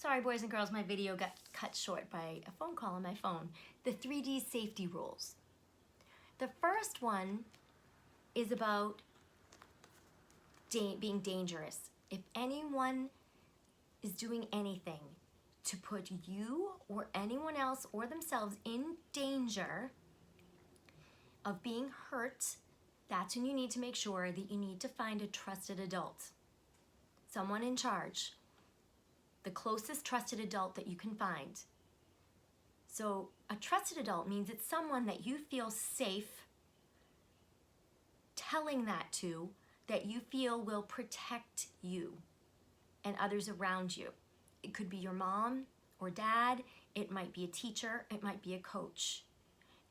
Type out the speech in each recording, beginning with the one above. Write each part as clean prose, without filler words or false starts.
Sorry, boys and girls, my video got cut short by a phone call on my phone. The 3D safety rules. The first one is about being dangerous. If anyone is doing anything to put you or anyone else or themselves in danger of being hurt, that's when you need to make sure that you need to find a trusted adult, someone in charge, the closest trusted adult that you can find. So a trusted adult means it's someone that you feel safe telling that to, that you feel will protect you and others around you. It could be your mom or dad, it might be a teacher, it might be a coach.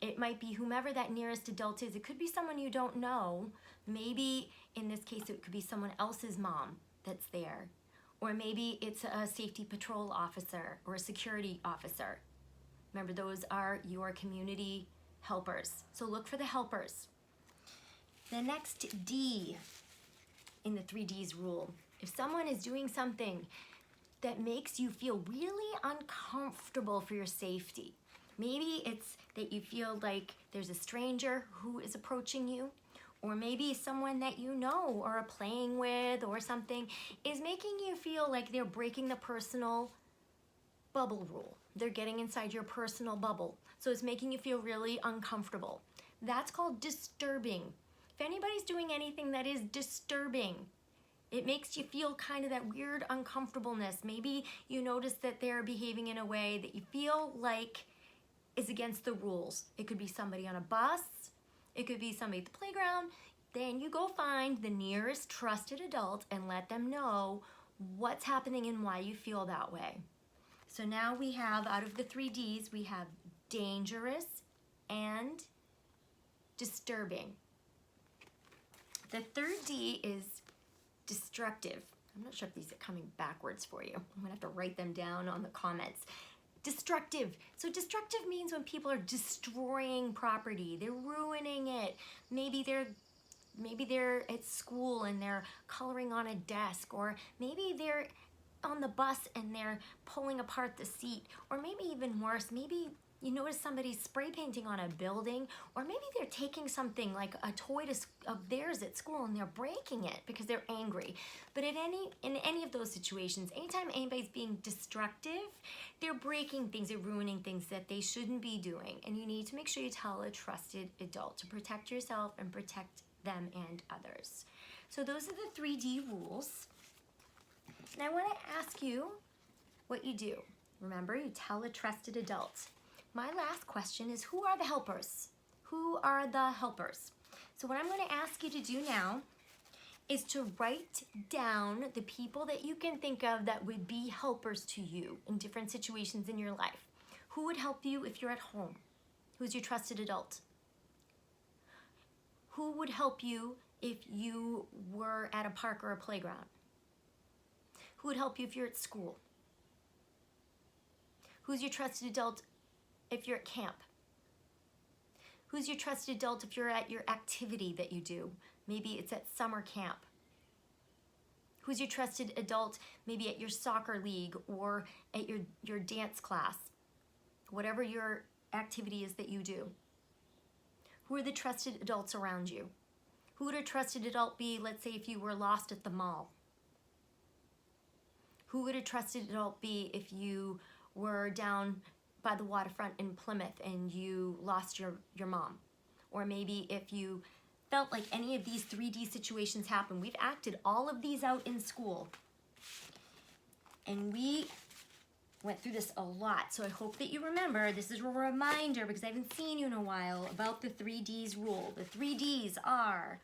It might be whomever that nearest adult is. It could be someone you don't know. Maybe in this case it could be someone else's mom that's there. Or maybe it's a safety patrol officer or a security officer. Remember, those are your community helpers. So look for the helpers. The next D in the 3Ds rule. If someone is doing something that makes you feel really uncomfortable for your safety, maybe it's that you feel like there's a stranger who is approaching you, or maybe someone that you know or are playing with or something is making you feel like they're breaking the personal bubble rule. They're getting inside your personal bubble. So it's making you feel really uncomfortable. That's called disturbing. If anybody's doing anything that is disturbing, it makes you feel kind of that weird uncomfortableness. Maybe you notice that they're behaving in a way that you feel like is against the rules. It could be somebody on a bus, it could be somebody at the playground. Then you go find the nearest trusted adult and let them know what's happening and why you feel that way. So now we have, out of the 3Ds, we have dangerous and disturbing. The third D is destructive. I'm not sure if these are coming backwards for you. I'm gonna have to write them down on the comments. Destructive. So destructive means when people are destroying property, they're ruining it. Maybe they're at school and they're coloring on a desk, or maybe they're on the bus and they're pulling apart the seat, or maybe even worse, maybe you notice somebody's spray painting on a building, or maybe they're taking something like a toy of theirs at school and they're breaking it because they're angry. But in any of those situations, anytime anybody's being destructive, they're breaking things, they're ruining things that they shouldn't be doing. And you need to make sure you tell a trusted adult to protect yourself and protect them and others. So those are the 3D rules. And I want to ask you what you do. Remember, you tell a trusted adult. My last question is, who are the helpers? Who are the helpers? So what I'm going to ask you to do now is to write down the people that you can think of that would be helpers to you in different situations in your life. Who would help you if you're at home? Who's your trusted adult? Who would help you if you were at a park or a playground? Who would help you if you're at school? Who's your trusted adult if you're at camp? Who's your trusted adult if you're at your activity that you do? Maybe it's at summer camp. Who's your trusted adult maybe at your soccer league or at your dance class? Whatever your activity is that you do. Who are the trusted adults around you? Who would a trusted adult be, let's say, if you were lost at the mall? Who would a trusted adult be if you were down by the waterfront in Plymouth and you lost your mom? Or maybe if you felt like any of these 3D situations happen. We've acted all of these out in school. And we went through this a lot. So I hope that you remember, this is a reminder because I haven't seen you in a while, about the 3Ds rule. The 3Ds are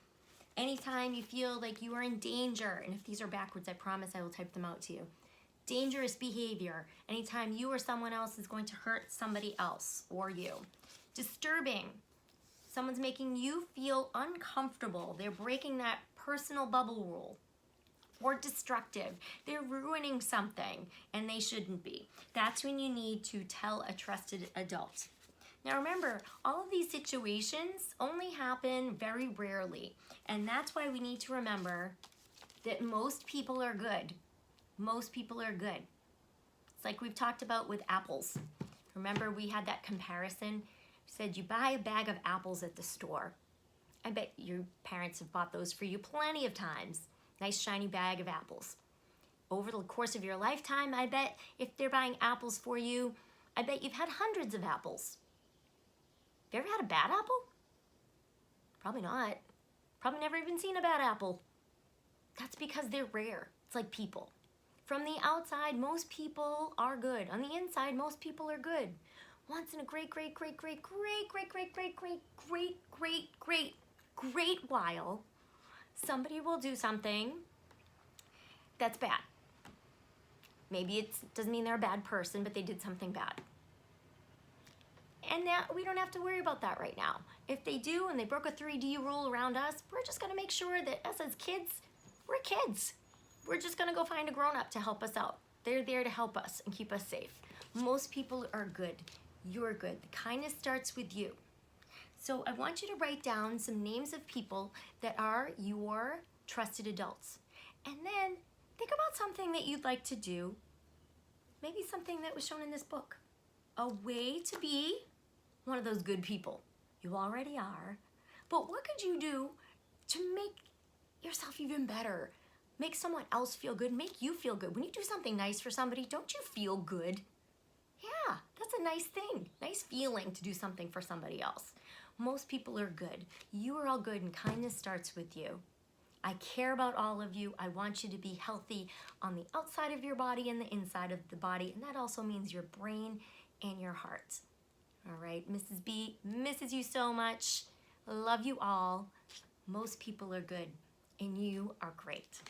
anytime you feel like you are in danger, and if these are backwards, I promise I will type them out to you. Dangerous behavior, anytime you or someone else is going to hurt somebody else or you. Disturbing, someone's making you feel uncomfortable. They're breaking that personal bubble rule. Or destructive, they're ruining something and they shouldn't be. That's when you need to tell a trusted adult. Now remember, all of these situations only happen very rarely, and that's why we need to remember that most people are good. Most people are good. It's like we've talked about with apples. Remember we had that comparison? Said you buy a bag of apples at the store. I bet your parents have bought those for you plenty of times. Nice shiny bag of apples. Over the course of your lifetime, I bet if they're buying apples for you, I bet you've had hundreds of apples. Have you ever had a bad apple? Probably not. Probably never even seen a bad apple. That's because they're rare. It's like people. From the outside, most people are good. On the inside, most people are good. Once in a great while, somebody will do something that's bad. Maybe it doesn't mean they're a bad person, but they did something bad. And that we don't have to worry about that right now. If they do and they broke a 3D rule around us, we're just gonna make sure that us as kids, we're kids. We're just gonna go find a grown-up to help us out. They're there to help us and keep us safe. Most people are good. You're good. The kindness starts with you. So I want you to write down some names of people that are your trusted adults. And then think about something that you'd like to do. Maybe something that was shown in this book. A way to be one of those good people. You already are. But what could you do to make yourself even better? Make someone else feel good, make you feel good. When you do something nice for somebody, don't you feel good? Yeah, that's a nice thing. Nice feeling to do something for somebody else. Most people are good. You are all good, and kindness starts with you. I care about all of you. I want you to be healthy on the outside of your body and the inside of the body, and that also means your brain and your heart. All right, Mrs. B misses you so much. Love you all. Most people are good, and you are great.